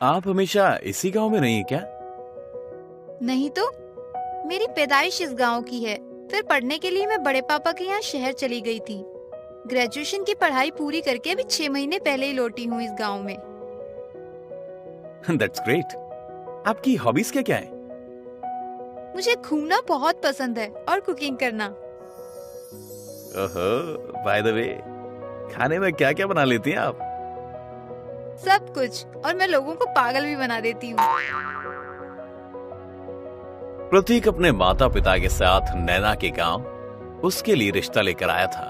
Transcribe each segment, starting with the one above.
आप हमेशा इसी गांव में नहीं क्या? नहीं तो मेरी पैदाइश इस गांव की है। फिर पढ़ने के लिए मैं बड़े पापा के यहाँ शहर चली गई थी। ग्रेजुएशन की पढ़ाई पूरी करके अभी 6 महीने पहले ही लौटी हूँ इस गांव में। That's great. आपकी हॉबीज क्या क्या है? मुझे घूमना बहुत पसंद है और कुकिंग करना। ओहो, बाय द वे, खाने में क्या क्या बना लेती हैं आप? सब कुछ, और मैं लोगों को पागल भी बना देती हूँ। प्रतीक अपने माता पिता के साथ नैना के गांव उसके लिए रिश्ता लेकर आया था।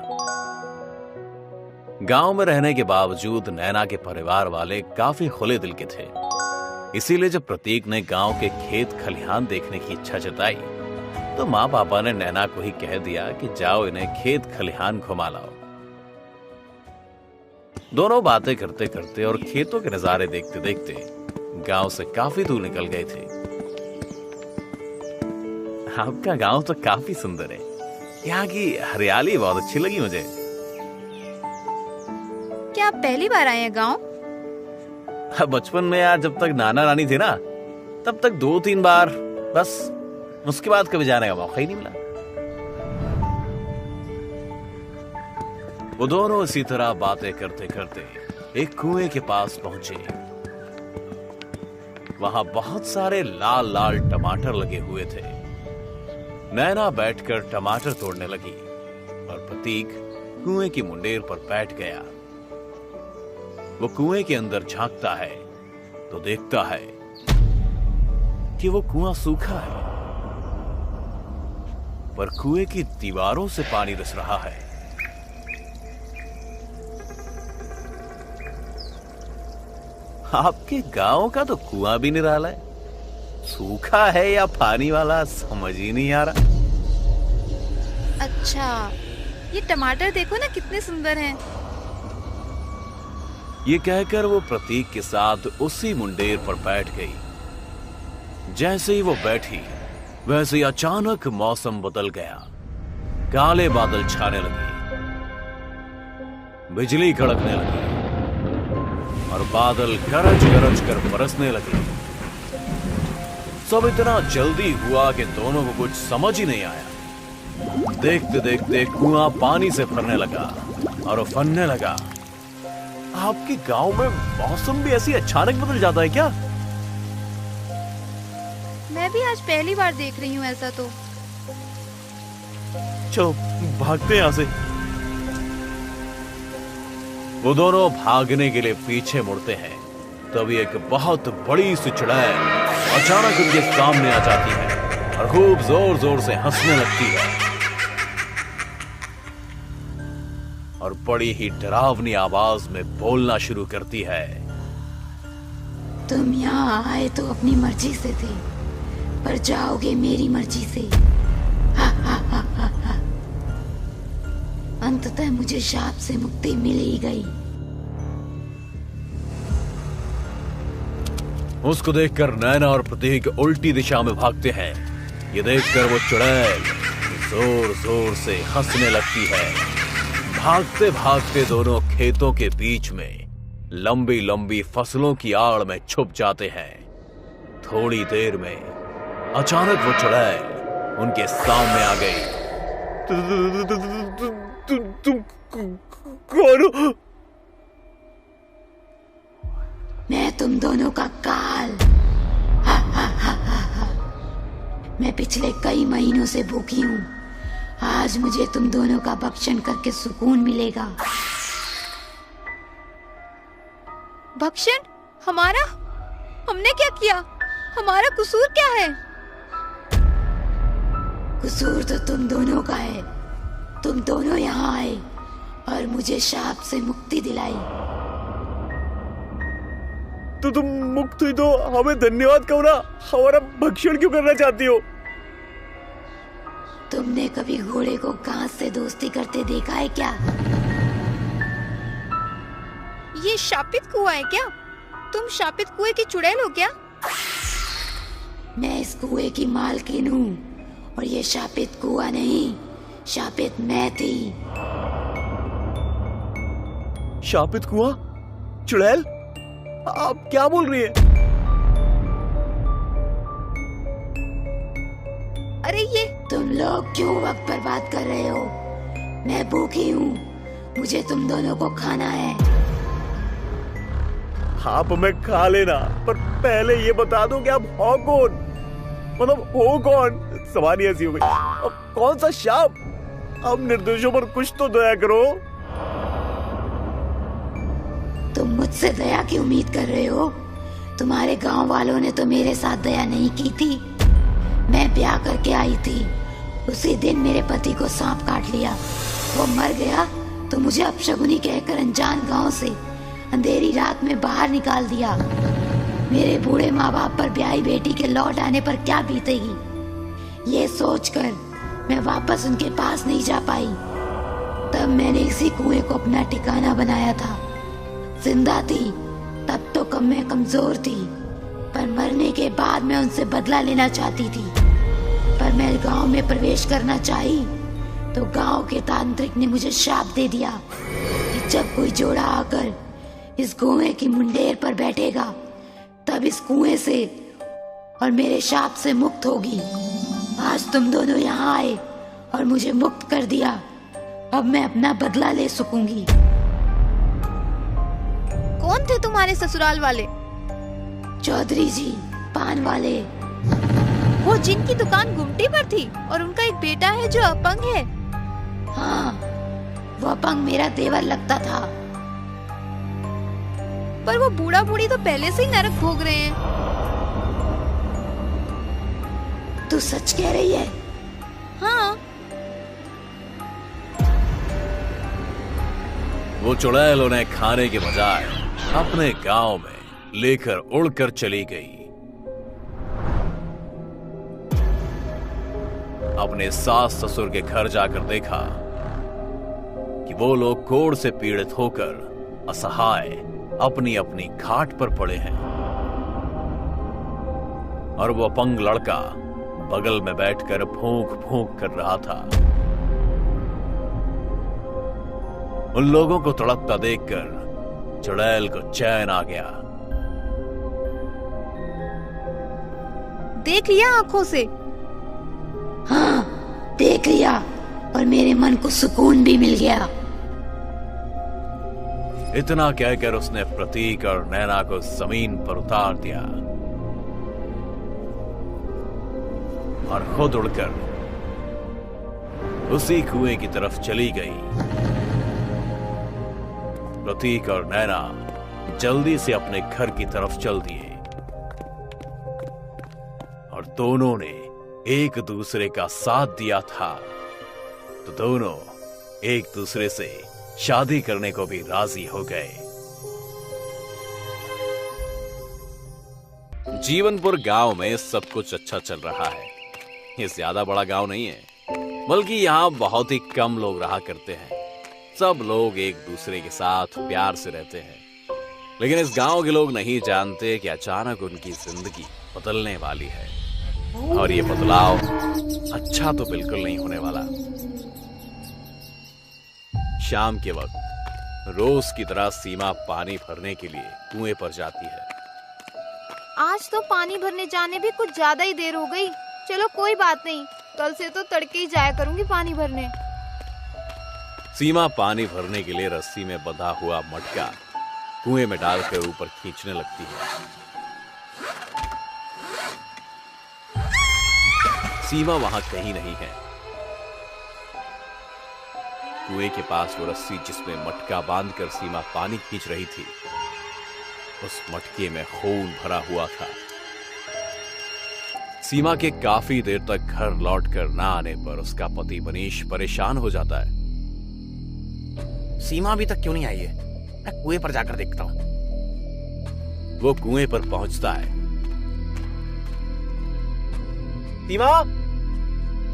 गांव में रहने के बावजूद नैना के परिवार वाले काफी खुले दिल के थे। इसीलिए जब प्रतीक ने गांव के खेत खलिहान देखने की इच्छा जताई तो माँ पापा ने नैना को ही कह दिया कि जाओ इन्हें खेत खलिहान घुमा लाओ। दोनों बातें करते करते और खेतों के नजारे देखते देखते गांव से काफी दूर निकल गए थे। आपका गांव तो काफी सुंदर है। यहाँ की हरियाली बहुत अच्छी लगी मुझे। क्या आप पहली बार आए हैं गांव? बचपन में यार, जब तक नाना नानी थे ना, तब तक 2-3 बार बस। उसके बाद कभी जाने का मौका ही नहीं मिला। वो दोनों इसी तरह बातें करते करते एक कुएं के पास पहुंचे। वहां बहुत सारे लाल लाल टमाटर लगे हुए थे। नैना बैठकर टमाटर तोड़ने लगी और प्रतीक कुएं की मुंडेर पर बैठ गया। वो कुएं के अंदर झांकता है तो देखता है कि वो कुआं सूखा है, पर कुएं की दीवारों से पानी रिस रहा है। आपके गांव का तो कुआं भी निराला है। सूखा है या पानी वाला समझ ही नहीं आ रहा। अच्छा, ये टमाटर देखो ना कितने सुंदर हैं। ये कहकर वो प्रतीक के साथ उसी मुंडेर पर बैठ गई। जैसे ही वो बैठी वैसे ही अचानक मौसम बदल गया। काले बादल छाने लगे, बिजली कड़कने लगी और बादल गरज गरज कर बरसने लगे। सब इतना जल्दी हुआ कि दोनों को कुछ समझ ही नहीं आया। देखते देखते कुआं पानी से भरने लगा और फनने लगा। आपके गांव में मौसम भी ऐसी अचानक बदल जाता है क्या? मैं भी आज पहली बार देख रही हूँ ऐसा तो। चलो भागते हैं यहां से। वो दोनों भागने के लिए पीछे मुड़ते हैं, तभी एक बहुत बड़ी सी चुड़ैल अचानक उनके सामने आ जाती है और खूब जोर जोर से हंसने लगती है और बड़ी ही डरावनी आवाज में बोलना शुरू करती है। तुम यहाँ आए तो अपनी मर्जी से थे, पर जाओगे मेरी मर्जी से। हा हा हा हा हा। अंततः मुझे शाप से मुक्ति मिल ही गई। उसको देखकर नैना और प्रतीक उल्टी दिशा में भागते हैं। ये देखकर वो चुड़ैल जोर जोर से हंसने लगती है। भागते भागते दोनों खेतों के बीच में लंबी लंबी फसलों की आड़ में छुप जाते हैं। थोड़ी देर में अचानक वो चुड़ैल उनके सामने आ गई। तुम कौन हो? मैं तुम दोनों का काल। हा हा हा हा हा। मैं पिछले कई महीनों से भूखी हूँ। आज मुझे तुम दोनों का भक्षण करके सुकून मिलेगा। भक्षण? हमारा? हमने क्या किया? हमारा कसूर क्या है? कसूर तो तुम दोनों का है। तुम दोनों यहाँ आए और मुझे शाप से मुक्ति दिलाई। तो तुम मुक्त हुई तो हमें धन्यवाद कहो ना। हमारा भक्षण क्यों करना चाहती हो? तुमने कभी घोड़े को घास से दोस्ती करते देखा है क्या? ये शापित कुआं है क्या? तुम शापित कुएं की चुड़ैल हो क्या? मैं इस कुएं की मालकिन हूँ और ये शापित कुआं नहीं, शापित मैं थी। शापित कुआं? चुड़ैल? आप क्या बोल रही हैं? अरे ये तुम लोग क्यों वक्त बर्बाद कर रहे हो? मैं भूखी हूँ, मुझे तुम दोनों को खाना है। आप हमें खा लेना, पर पहले ये बता दो कि आप हो कौन? मतलब हो कौन? सवारी ऐसी हो गई। अब कौन सा शाप? अब निर्दोषों पर कुछ तो दया करो। तुम मुझसे दया की उम्मीद कर रहे हो? तुम्हारे गांव वालों ने तो मेरे साथ दया नहीं की थी। मैं ब्याह करके आई थी, उसी दिन मेरे पति को सांप काट लिया। वो मर गया तो मुझे अपशगुनी कहकर अनजान गांव से अंधेरी रात में बाहर निकाल दिया। मेरे बूढ़े माँ बाप पर ब्याही बेटी के लौट आने पर क्या बीतेगी, ये सोचकर मैं वापस उनके पास नहीं जा पाई। तब मैंने इसी कुएं को अपना ठिकाना बनाया था। जिंदा थी तब तो मैं कमजोर थी, पर मरने के बाद मैं उनसे बदला लेना चाहती थी। पर मैं गांव में प्रवेश करना चाही तो गांव के तांत्रिक ने मुझे श्राप दे दिया कि जब कोई जोड़ा आकर इस कुएं की मुंडेर पर बैठेगा तब इस कुएं से और मेरे शाप से मुक्त होगी। आज तुम दोनों यहाँ आए और मुझे मुक्त कर दिया। अब मैं अपना बदला ले सकूंगी। कौन थे तुम्हारे ससुराल वाले? चौधरी जी, पान वाले। वो जिनकी दुकान गुमटी पर थी और उनका एक बेटा है जो अपंग है। हाँ, वो अपंग मेरा देवर लगता था। पर वो बूढ़ा बूढ़ी तो पहले से ही नरक भोग रहे हैं। तू सच कह रही है? हाँ। वो चुड़ैल उन्हें खाने के बजाय अपने गांव में लेकर उड़कर चली गई। अपने सास ससुर के घर जाकर देखा कि वो लोग कोढ़ से पीड़ित होकर असहाय अपनी अपनी खाट पर पड़े हैं और वो अपंग लड़का बगल में बैठकर भूख भूख कर रहा था। उन लोगों को तड़पता देखकर चुड़ैल को चैन आ गया। देख लिया आंखों से? हाँ, देख लिया और मेरे मन को सुकून भी मिल गया। इतना कहकर उसने प्रतीक और नैना को जमीन पर उतार दिया और खुद उड़कर उसी कुएं की तरफ चली गई। प्रतीक और नैना जल्दी से अपने घर की तरफ चल दिए और दोनों ने एक दूसरे का साथ दिया था तो दोनों एक दूसरे से शादी करने को भी राजी हो गए। जीवनपुर गांव में सब कुछ अच्छा चल रहा है। ये ज्यादा बड़ा गांव नहीं है, बल्कि यहाँ बहुत ही कम लोग रहा करते हैं। सब लोग एक दूसरे के साथ प्यार से रहते हैं, लेकिन इस गांव के लोग नहीं जानते कि अचानक उनकी जिंदगी बदलने वाली है और ये बदलाव अच्छा तो बिल्कुल नहीं होने वाला। शाम के वक्त रोज की तरह सीमा पानी भरने के लिए कुएं पर जाती है। आज तो पानी भरने जाने भी कुछ ज्यादा ही देर हो गई। चलो कोई बात नहीं, कल से तो तड़के ही जाया करूंगी पानी भरने। सीमा पानी भरने के लिए रस्सी में बंधा हुआ मटका कुएं में डालकर ऊपर खींचने लगती है। सीमा वहां कहीं नहीं है। कुएं के पास वो रस्सी जिसमें मटका बांधकर सीमा पानी खींच रही थी, उस मटके में खून भरा हुआ था। सीमा के काफी देर तक घर लौटकर ना आने पर उसका पति मनीष परेशान हो जाता है। सीमा अभी तक क्यों नहीं आई है? मैं कुएं पर जाकर देखता हूं। वो कुएं पर पहुंचता है। सीमा,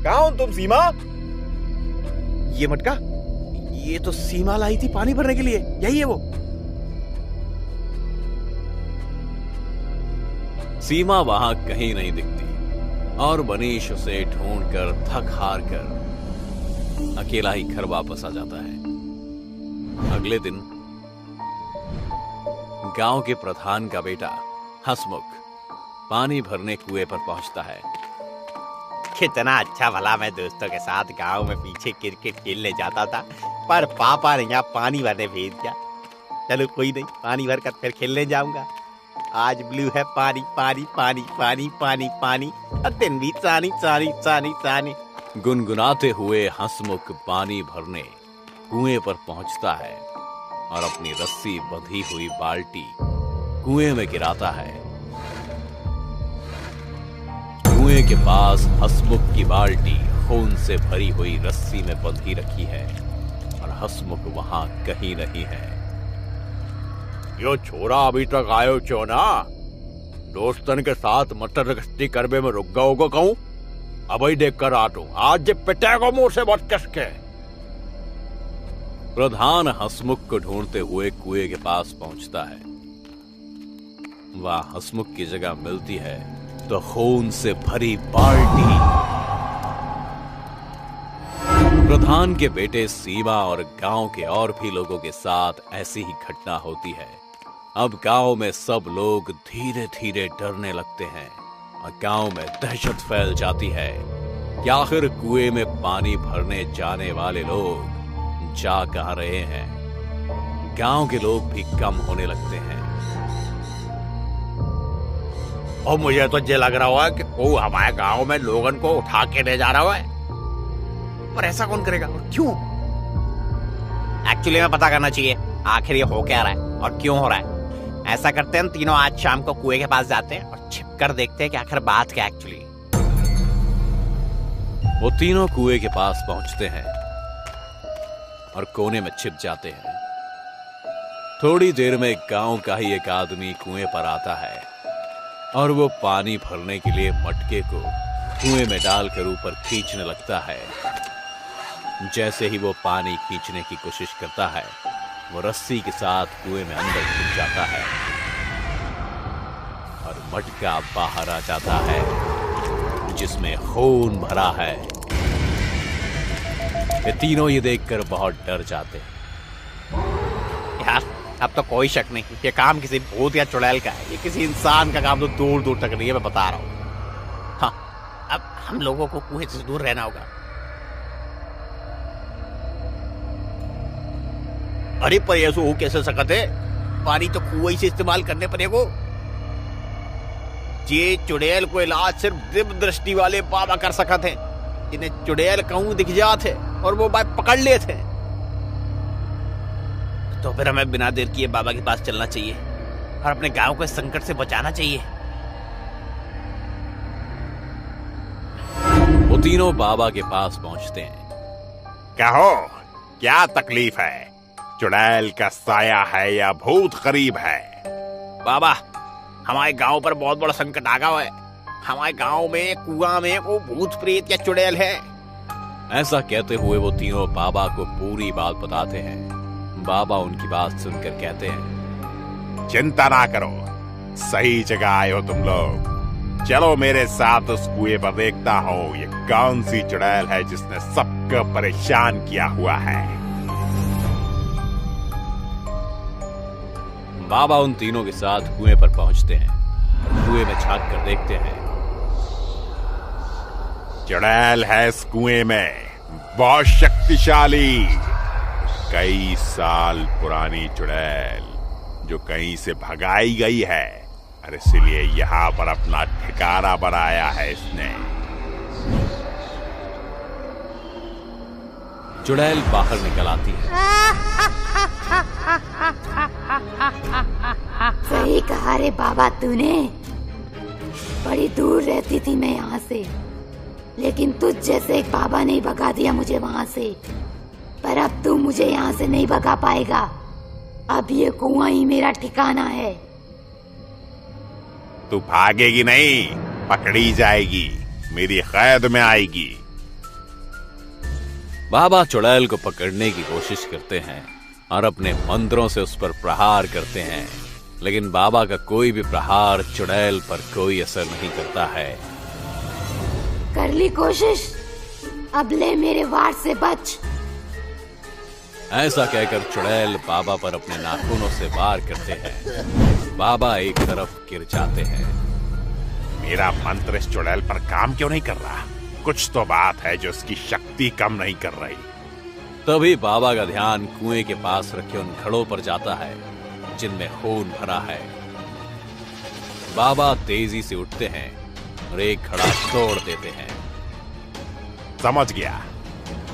कहां हो तुम सीमा? ये मटका, ये तो सीमा लाई थी पानी भरने के लिए। यही है वो। सीमा वहां कहीं नहीं दिखती और मनीष उसे ढूंढकर थक हार कर अकेला ही घर वापस आ जाता है। अगले दिन गांव के प्रधान का बेटा हसमुख पानी भरने कुएं पर पहुंचता है। कितना अच्छा भला मैं दोस्तों के साथ गांव में पीछे क्रिकेट खेलने जाता था, पर पापा ने यहाँ पानी भरने भेज दिया। चलो कोई नहीं, पानी भर कर फिर खेलने जाऊंगा। आज ब्लू है पानी पानी पानी पानी पानी पानी, और दिन भी चानी चानी चानी चानी। गुनगुनाते हुए हंसमुख पानी भरने कुएं पर पहुंचता है और अपनी रस्सी बंधी हुई बाल्टी कुएं में गिराता है। कुएं के पास हंसमुख की बाल्टी खून से भरी हुई रस्सी में बंधी रखी है और हंसमुख वहां कहीं नहीं है। यो छोरा अभी तक आयो क्यों ना? दोस्तन के साथ मटर गश्ती करबे में रुक गओ को कहूं? अभी देख कर आटू, आज पिटेगो मुंह से बहुत कसके। प्रधान हंसमुख को ढूंढते हुए कुएं के पास पहुंचता है। वहां हंसमुख की जगह मिलती है तो खून से भरी बाल्टी। प्रधान के बेटे सीमा और गांव के और भी लोगों के साथ ऐसी ही घटना होती है। अब गांव में सब लोग धीरे धीरे डरने लगते हैं और गांव में दहशत फैल जाती है कि आखिर कुएं में पानी भरने जाने वाले लोग जा कहां रहे हैं। गांव के लोग भी कम होने लगते हैं। और मुझे तो ये लग रहा है कि वो हमारे गांव में लोगन को उठा के ले जा रहा है, पर ऐसा कौन करेगा और क्यों? एक्चुअली में पता करना चाहिए आखिर ये हो क्या रहा है और क्यों हो रहा है। ऐसा करते हैं, हम तीनों आज शाम को कुएं के पास जाते हैं और छिप कर देखते हैं कि आखिर बात क्या एक्चुअली। वो तीनों कुएं के पास पहुंचते हैं और कोने में छिप जाते हैं। थोड़ी देर में गांव का ही एक आदमी कुएं पर आता है और वो पानी भरने के लिए मटके को कुएं में डालकर ऊपर खींचने लगता है। जैसे ही वो पानी खींचने की कोशिश करता है, वो रस्सी के साथ कुएं में अंदर घुस जाता है और मटका बाहर आ जाता है जिसमें खून भरा है। ये तीनों ये देखकर बहुत डर जाते हैं। यार अब तो कोई शक नहीं, ये काम किसी भूत या चुड़ैल का है। ये किसी इंसान का काम तो दूर दूर तक नहीं है, मैं बता रहा हूँ। हाँ, अब हम लोगों को कुएं से दूर रहना होगा। अरे पर ऐसा हो कैसे सकते है? पानी तो कुएं से इस्तेमाल करने पड़ेगो। ये चुड़ैल को इलाज सिर्फ दिव्य दृष्टि वाले बाबा कर सकते हैं, जिन्हें चुड़ैल कहूं दिख जाते और वो बाबा पकड़ लेते। तो फिर हमें बिना देर किए बाबा के पास चलना चाहिए और अपने गांव को इस संकट से बचाना चाहिए। वो तीनों बाबा के पास पहुंचते हैं। कहो, क्या तकलीफ है? चुड़ैल का साया है या भूत करीब है? बाबा, हमारे गांव पर बहुत बड़ा संकट आ गया है। हमारे गांव में कुआं में वो भूत प्रेत या चुड़ैल है। ऐसा कहते हुए वो तीनों बाबा को पूरी बात बताते हैं। बाबा उनकी बात सुनकर कहते हैं, चिंता ना करो, सही जगह आए हो तुम लोग। चलो मेरे साथ उस कुएं पर, देखता हूँ ये कौन सी चुड़ैल है जिसने सबको परेशान किया हुआ है। बाबा उन तीनों के साथ कुएं पर पहुंचते हैं और कुएं में झांक कर देखते हैं। चुड़ैल है इस कुएं में, बहुत शक्तिशाली, कई साल पुरानी चुड़ैल जो कहीं से भगाई गई है और इसलिए यहाँ पर अपना ठिकाना बनाया है इसने। चुड़ैल बाहर निकल आती है। सही कहा रे बाबा तूने। बड़ी दूर रहती थी मैं यहाँ से, लेकिन तुझ जैसे एक बाबा ने भगा दिया मुझे वहाँ से। पर अब तू मुझे यहाँ से नहीं भगा पाएगा। अब ये कुआं ही मेरा ठिकाना है। तू भागेगी नहीं, पकड़ी जाएगी, मेरी कैद में आएगी। बाबा चुड़ैल को पकड़ने की कोशिश करते हैं और अपने मंत्रों से उस पर प्रहार करते हैं, लेकिन बाबा का कोई भी प्रहार चुड़ैल पर कोई असर नहीं करता है। कर ली कोशिश, अब ले मेरे वार से बच। ऐसा कहकर चुड़ैल बाबा पर अपने नाखूनों से वार करते हैं। बाबा एक तरफ गिर जाते हैं। मेरा मंत्र इस चुड़ैल पर काम क्यों नहीं कर रहा? कुछ तो बात है जो उसकी शक्ति कम नहीं कर रही। तभी बाबा का ध्यान कुएं के पास रखे उन घड़ों पर जाता है जिनमें खून भरा है। बाबा तेजी से उठते हैं और एक घड़ा तोड़ देते हैं। समझ गया,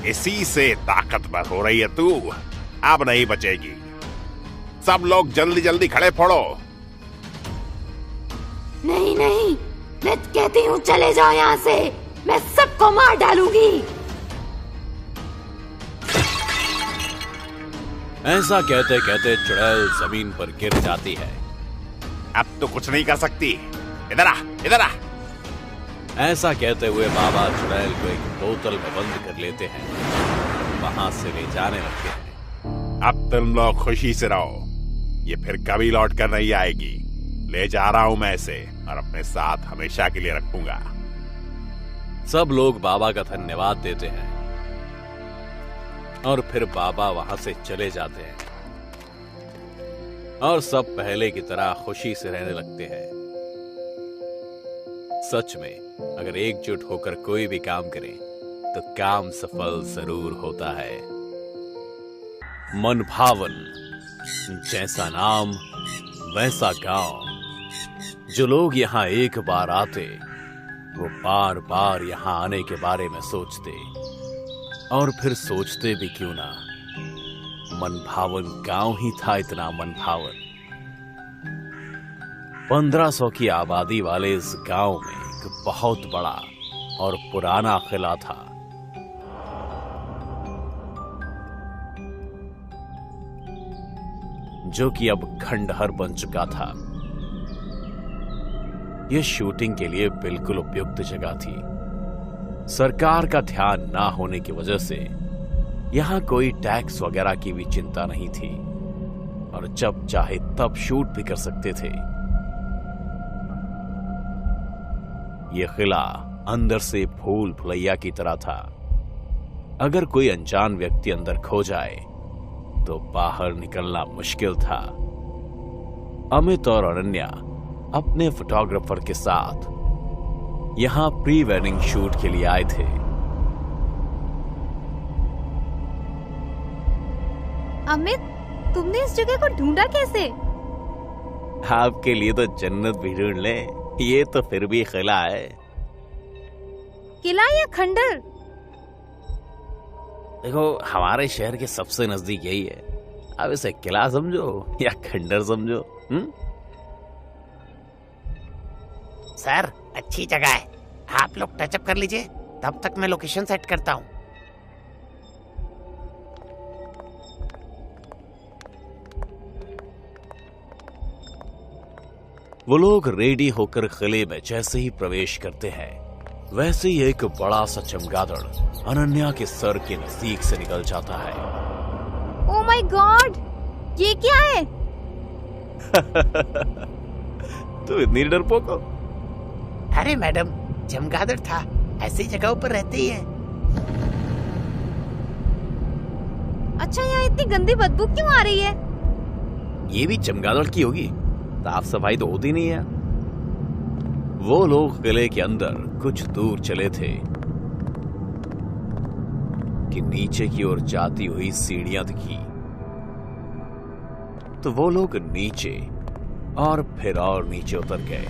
इसी से ताकतवर हो रही है तू। अब नहीं बचेगी। सब लोग जल्दी जल्दी खड़े फोड़ो। नहीं नहीं, मैं कहती हूँ चले जाओ यहाँ से, मैं सबको मार डालूंगी। ऐसा कहते कहते चुड़ैल जमीन पर गिर जाती है। अब तो कुछ नहीं कर सकती। इधर आ, इधर आ। ऐसा कहते हुए बाबा चुड़ैल को एक बोतल में बंद कर लेते हैं, वहां से ले जाने लगते हैं। अब तुम लोग खुशी से रहो, ये फिर कभी लौट कर नहीं आएगी। ले जा रहा हूं मैं इसे और अपने साथ हमेशा के लिए रखूंगा। सब लोग बाबा का धन्यवाद देते हैं और फिर बाबा वहां से चले जाते हैं और सब पहले की तरह खुशी से रहने लगते हैं। सच में अगर एकजुट होकर कोई भी काम करे तो काम सफल जरूर होता है। मन भावन, जैसा नाम वैसा गांव। जो लोग यहाँ एक बार आते वो बार बार यहाँ आने के बारे में सोचते, और फिर सोचते भी क्यों ना, मन भावन गांव ही था इतना मन भावन। 1500 की आबादी वाले इस गांव में एक बहुत बड़ा और पुराना किला था। जो कि अब खंडहर बन चुका था। यह शूटिंग के लिए बिल्कुल उपयुक्त जगह थी। सरकार का ध्यान ना होने की वजह से यहां कोई टैक्स वगैरह की भी चिंता नहीं थी और जब चाहे तब शूट भी कर सकते थे। यह किला अंदर से भूल भुलैया की तरह था। अगर कोई अनजान व्यक्ति अंदर खो जाए तो बाहर निकलना मुश्किल था। अमित और अनन्या अपने फोटोग्राफर के साथ यहां प्री वेडिंग शूट के लिए आए थे। अमित, तुमने इस जगह को ढूंढा कैसे? आपके लिए तो जन्नत भी ढूंढ ले, ये तो फिर भी किला है। किला या खंडर? देखो, हमारे शहर के सबसे नजदीक यही है। अब इसे किला समझो या खंडर समझो। सर, अच्छी जगह है, आप लोग टचअप कर लीजिए, तब तक मैं लोकेशन सेट करता हूँ। वो लोग रेडी होकर किले में जैसे ही प्रवेश करते हैं, वैसे ही एक बड़ा सा चमगादड़ अनन्या के सर के नजदीक से निकल जाता है। ओह माय गॉड, ये क्या है? तू इतनी डरपोक हो? अरे मैडम, चमगादड़ था, ऐसी जगहों पर रहते ही है। अच्छा, यहाँ इतनी गंदी बदबू क्यों आ रही है? ये भी चमगादड़ की होगी, साफ सफाई तो होती नहीं है। वो लोग किले के अंदर कुछ दूर चले थे कि नीचे की ओर जाती हुई सीढ़ियां दिखी। तो वो लोग नीचे और फिर और नीचे उतर गए।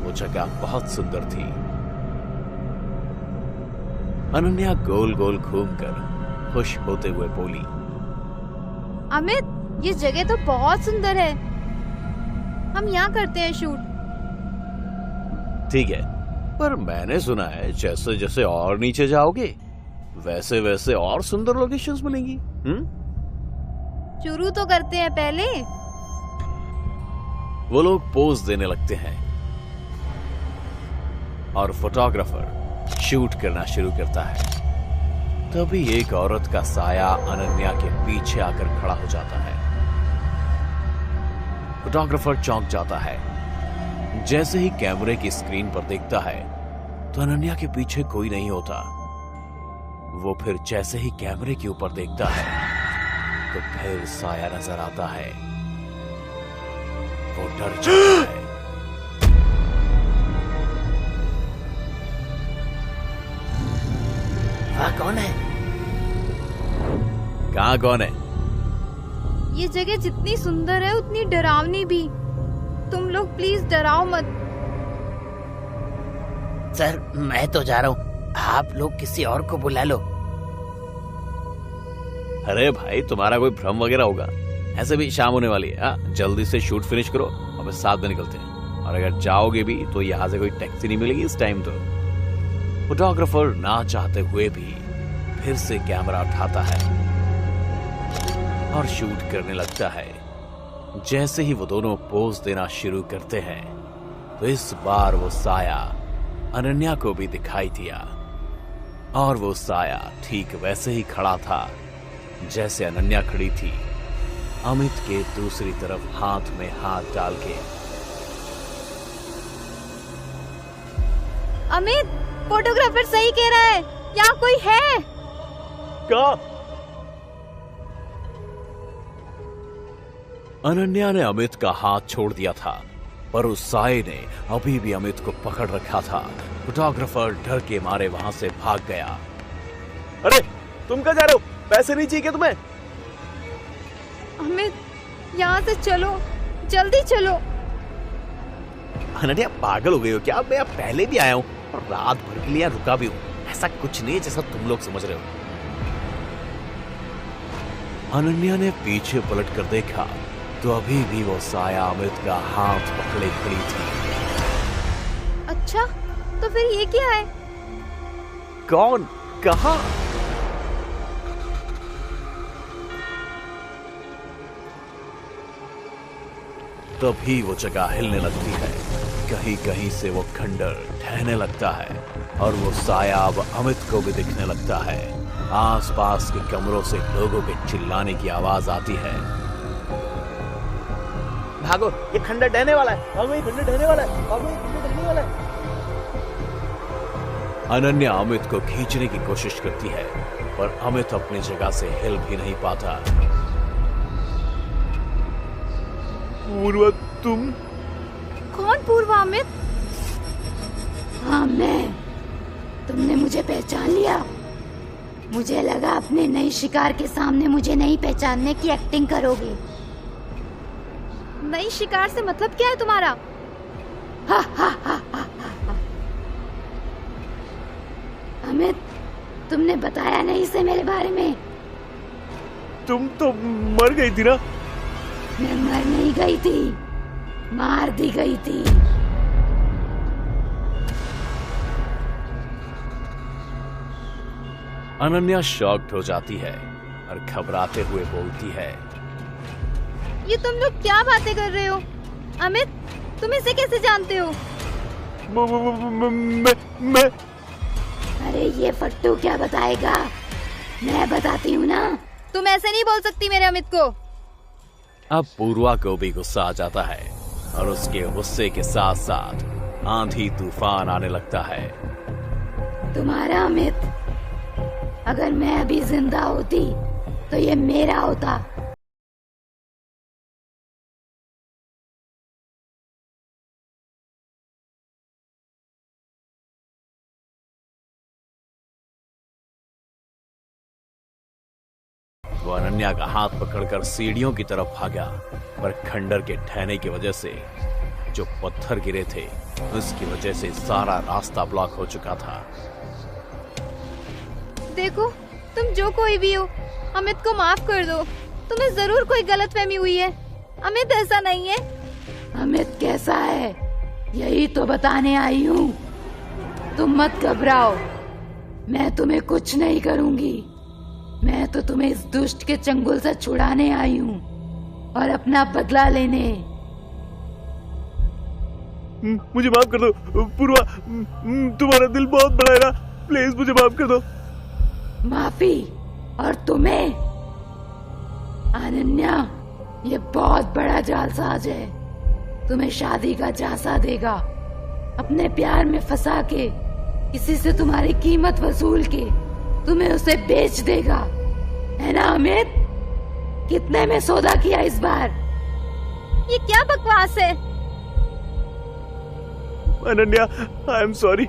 वो जगह बहुत सुंदर थी। अनन्या गोल गोल घूमकर खुश होते हुए बोली, अमित, ये जगह तो बहुत सुंदर है, हम यहाँ करते हैं शूट। ठीक है, पर मैंने सुना है जैसे जैसे और नीचे जाओगे वैसे वैसे और सुंदर लोकेशंस मिलेंगी। शुरू तो करते हैं पहले। वो लोग पोज देने लगते हैं और फोटोग्राफर शूट करना शुरू करता है। तभी एक औरत का साया अनन्या के पीछे आकर खड़ा हो जाता है। फोटोग्राफर चौंक जाता है। जैसे ही कैमरे की स्क्रीन पर देखता है तो अनन्या के पीछे कोई नहीं होता। वो फिर जैसे ही कैमरे के ऊपर देखता है तो फिर साया नजर आता है। वो डर जाता है। वह कौन है? कहाँ कौन है? ये जगह जितनी सुंदर है उतनी डरावनी भी। तुम लोग प्लीज डराओ मत। सर मैं तो जा रहा हूँ, आप लोग किसी और को बुला लो। अरे भाई तुम्हारा कोई भ्रम वगैरह होगा। ऐसे भी शाम होने वाली है। हाँ, जल्दी से शूट फिनिश करो, अब 7 बजे निकलते हैं। और अगर जाओगे भी तो यहाँ से कोई टैक्सी नहीं मिलेगी इस टाइम। तो फोटोग्राफर ना चाहते हुए भी फिर से कैमरा उठाता है और शूट करने लगता है। जैसे ही वो दोनों पोज देना शुरू करते हैं तो इस बार वो साया अनन्या को भी दिखाई दिया, और वो साया ठीक वैसे ही खड़ा था जैसे अनन्या खड़ी थी, अमित के दूसरी तरफ हाथ में हाथ डाल के। अमित, फोटोग्राफर सही कह रहा है, यहाँ कोई है। क्या? अनन्या ने अमित का हाथ छोड़ दिया था, पर उस साये ने अभी भी अमित को पकड़ रखा था। फोटोग्राफर डर के मारे वहां से भाग गया। अरे तुम क्या जा रहे हो? पैसे नहीं चाहिए तुम्हें? अमित, यहाँ से चलो, जल्दी चलो। अनन्या पागल हो गई हो क्या? मैं पहले भी आया हूँ और रात भर के लिए यहाँ रुका भी हूँ। ऐसा कुछ नहीं जैसा तुम लोग समझ रहे हो। अनन्या ने पीछे पलट कर देखा तो अभी भी वो साया अमित का हाथ पकड़े खड़ी थी। अच्छा, तो फिर ये क्या है? कौन? कहाँ? तभी वो जगह हिलने लगती है। कहीं कहीं से वो खंडर ढहने लगता है और वो साया अब अमित को भी दिखने लगता है। आसपास के कमरों से लोगों के चिल्लाने की आवाज आती है। भागो, ये खंडर ढहने वाला है, भागो, ये खंडर ढहने वाला है, भागो, ये खंडर ढहने वाला है। अनन्या अमित को खींचने की कोशिश करती है, पर अमित अपनी जगह से हिल भी नहीं पाता। पूर्वा, तुम? कौन पूर्वा? अमित? हाँ मैं। तुमने मुझे पहचान लिया? मुझे लगा अपने नए शिकार के सामने मुझे नहीं पहचानने की एक्टिंग करोगे। नई शिकार से मतलब क्या है तुम्हारा? हा हा हा हा हा। अमित, तुमने बताया नहीं इसे मेरे बारे में। तुम तो मर गई थी ना? मैं मर नहीं गई थी, मार दी गई थी। अनन्या शॉक्ड हो जाती है और घबराते हुए बोलती है, ये तुम लोग क्या बातें कर रहे हो? अमित, तुम इसे कैसे जानते हो? मैं अरे ये फट्टू क्या बताएगा, मैं बताती हूँ ना। तुम ऐसे नहीं बोल सकती मेरे अमित को। अब पूर्वा को भी गुस्सा आ जाता है और उसके गुस्से के साथ साथ आंधी तूफान आने लगता है। तुम्हारा अमित, अगर मैं अभी जिंदा होती तो ये मेरा होता। वो अनन्या का हाथ पकड़कर सीढ़ियों की तरफ भागा, पर खंडर के ढहने की वजह से जो पत्थर गिरे थे उसकी वजह से सारा रास्ता ब्लॉक हो चुका था। देखो, तुम जो कोई भी हो, अमित को माफ कर दो। तुम्हें जरूर कोई गलतफहमी हुई है। अमित ऐसा नहीं है। अमित कैसा है यही तो बताने आई हूँ। तुम मत घबराओ, मैं तुम्हें कुछ नहीं करूँगी। मैं तो तुम्हें इस दुष्ट के चंगुल से छुड़ाने आई हूँ और अपना बदला लेने। मुझे माफ कर दो पूर्वा, तुम्हारा दिल बहुत बड़ा है ना, प्लीज मुझे माफ कर दो। माफी? और तुम्हें? अनन्या, ये बहुत बड़ा जालसाज है। तुम्हें शादी का झांसा देगा, अपने प्यार में फंसा के, किसी से तुम्हारी कीमत वसूल के तुम्हें उसे बेच देगा, है ना अमित? कितने में सौदा किया इस बार? ये क्या बकवास है? Ananya, I am sorry.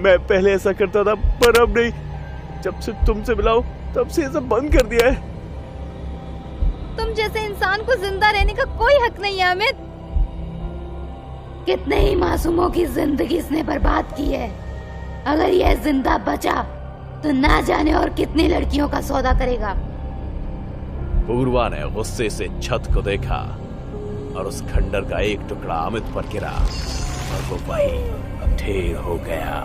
मैं पहले ऐसा करता था पर अब नहीं। जब से तुमसे मिला हूं, तब से ये सब बंद कर दिया है। तुम जैसे इंसान को जिंदा रहने का कोई हक नहीं है अमित। कितने ही मासूमों की जिंदगी इसने बर्बाद की है। अगर यह जिंदा बचा तो ना जाने और कितनी लड़कियों का सौदा करेगा। पूर्वा ने गुस्से से छत को देखा और उस खंडर का एक टुकड़ा अमित पर गिरा और वो वहीं ढेर हो गया।